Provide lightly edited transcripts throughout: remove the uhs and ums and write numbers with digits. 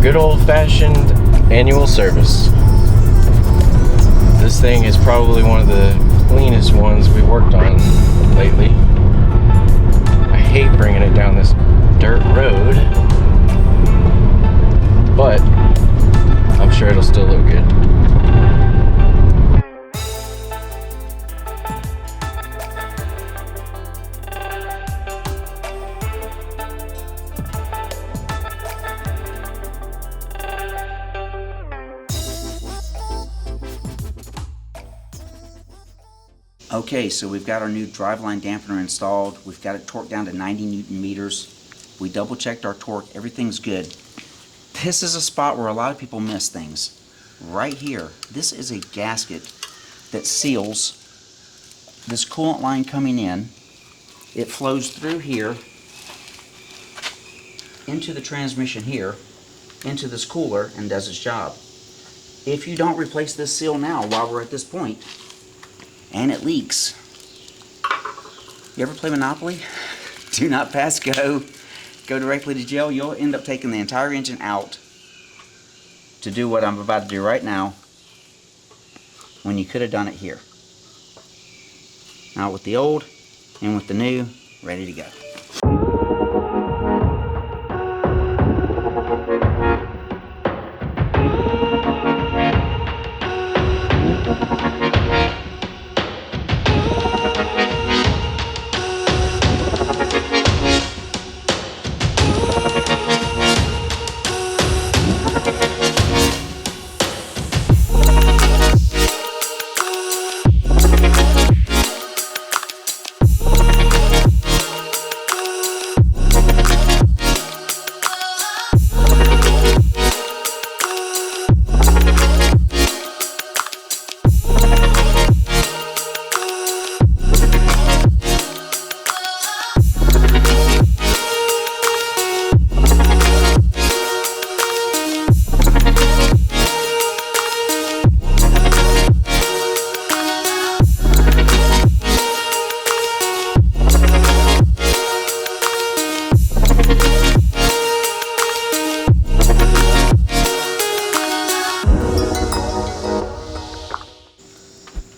good old-fashioned annual service. This thing is probably one of the cleanest ones we worked on lately. I hate bringing it down this dirt road, but I'm sure it'll still look good. Okay, so we've got our new driveline dampener installed. We've got it torqued down to 90 Newton meters. We double checked our torque, everything's good. This is a spot where a lot of people miss things. Right here, this is a gasket that seals this coolant line coming in. It flows through here, into the transmission here, into this cooler, and does its job. If you don't replace this seal now while we're at this point, and it leaks. You ever play Monopoly? Do not pass go. Go directly to jail. You'll end up taking the entire engine out to do what I'm about to do right now when you could have done it here. Now with the old and with the new, ready to go.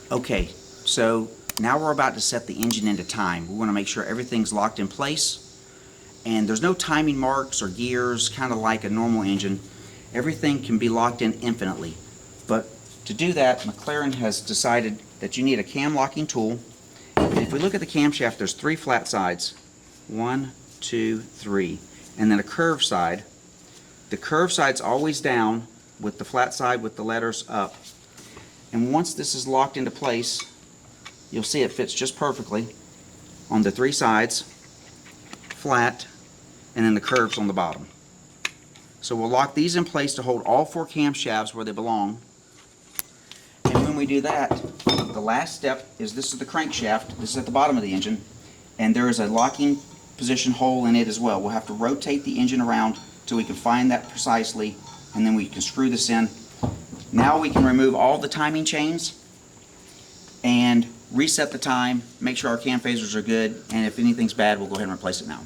Okay, so now we're about to set the engine into time. We want to make sure everything's locked in place, and there's no timing marks or gears, kind of like a normal engine. Everything can be locked in infinitely. But to do that, McLaren has decided that you need a cam locking tool. And if we look at the camshaft, there's 3 flat sides. 1, 2, 3. And then a curved side. The curved side's always down, with the flat side with the letters up. And once this is locked into place, you'll see it fits just perfectly on the 3 sides, flat, and then the curves on the bottom. So we'll lock these in place to hold all 4 camshafts where they belong. And when we do that, the last step is this is the crankshaft. This is at the bottom of the engine, and there is a locking position hole in it as well. We'll have to rotate the engine around till we can find that precisely, and then we can screw this in. Now we can remove all the timing chains and reset the time, make sure our cam phasers are good, and if anything's bad, we'll go ahead and replace it now.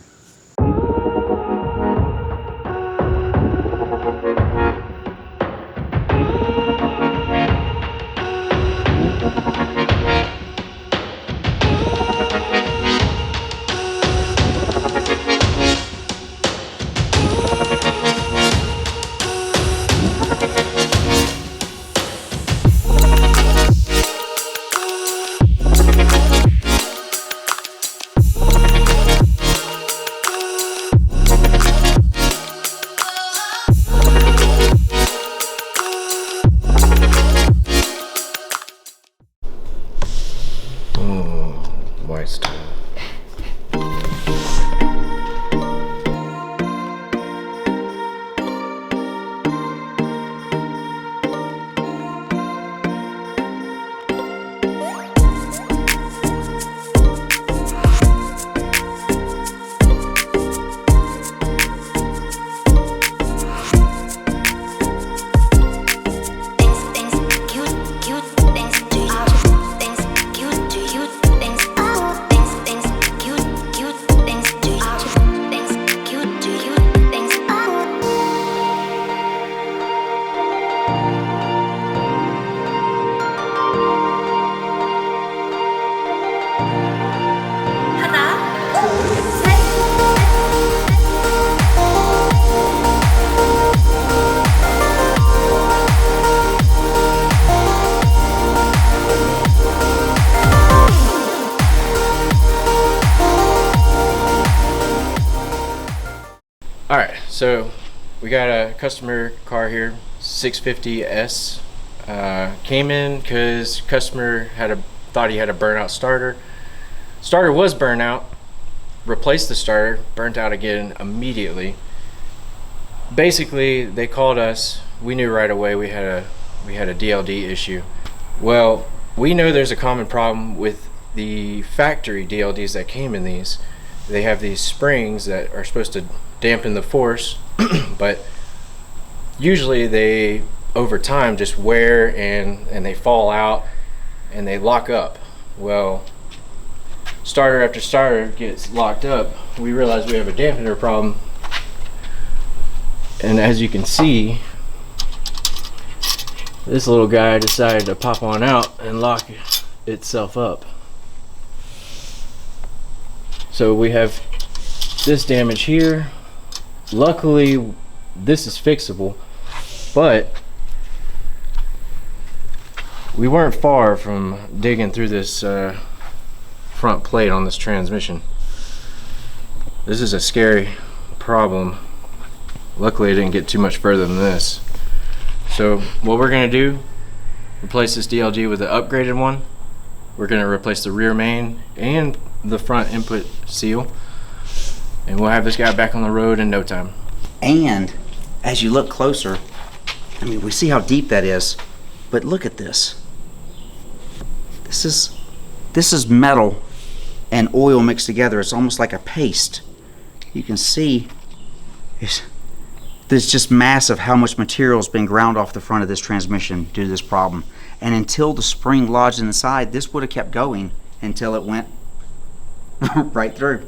So we got a customer car here, 650S. Came in because customer thought he had a burnout starter. Starter was burnt out. Replaced the starter, burnt out again immediately. Basically, they called us. We knew right away we had a DLD issue. Well, we know there's a common problem with the factory DLDs that came in these. They have these springs that are supposed to dampen the force, but usually they over time just wear and they fall out and they lock up. Well, starter after starter gets locked up. We realize we have a dampener problem, and as you can see, this little guy decided to pop on out and lock itself up. So we have this damage here. Luckily this is fixable, but we weren't far from digging through this front plate on this transmission. This is a scary problem. Luckily I didn't get too much further than this. So what we're gonna do, replace this DLG with an upgraded one. We're gonna replace the rear main and the front input seal, and we'll have this guy back on the road in no time. And as you look closer, I mean, we see how deep that is, but look at this. This is metal and oil mixed together. It's almost like a paste. You can see there's just massive how much material has been ground off the front of this transmission due to this problem. And until the spring lodged inside, this would have kept going until it went right through.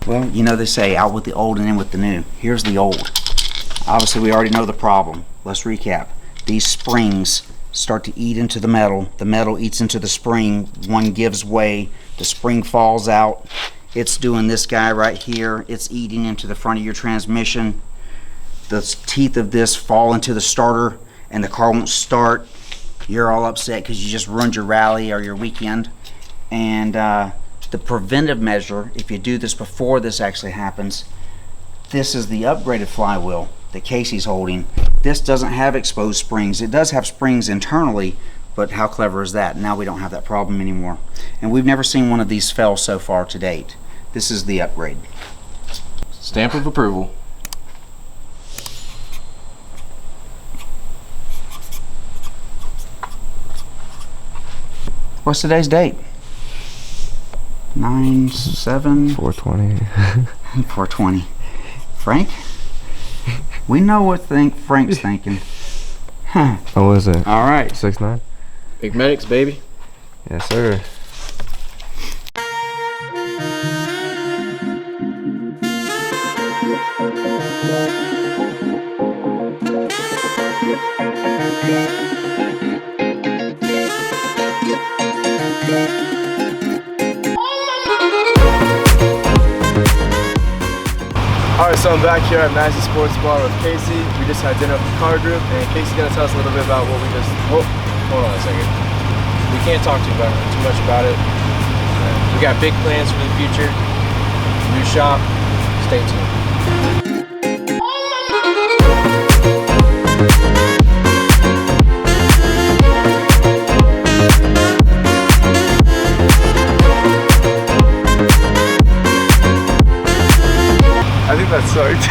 Well, you know they say out with the old and in with the new. Here's the old. Obviously we already know the problem. Let's recap. These springs start to eat into the metal eats into the spring, one gives way, the spring falls out. It's doing this guy right here. It's eating into the front of your transmission. The teeth of this fall into the starter and the car won't start. You're all upset because you just ruined your rally or your weekend. And the preventive measure, if you do this before this actually happens, this is the upgraded flywheel that Casey's holding. This doesn't have exposed springs. It does have springs internally, but how clever is that? Now we don't have that problem anymore. And we've never seen one of these fail so far to date. This is the upgrade. Stamp of approval. What's today's date? 9/7 420. 420. Frank? We know what Frank's thinking. Huh. Oh, what is it? All right. 6'9"? McMedics, baby. Yes, sir. Alright, so I'm back here at Magic Sports Bar with Casey. We just had dinner with the car group, and Casey's gonna tell us a little bit about what we just. Oh, hold on a second. We can't talk too much about it. We got big plans for the future. New shop. Stay tuned. I think that sucked.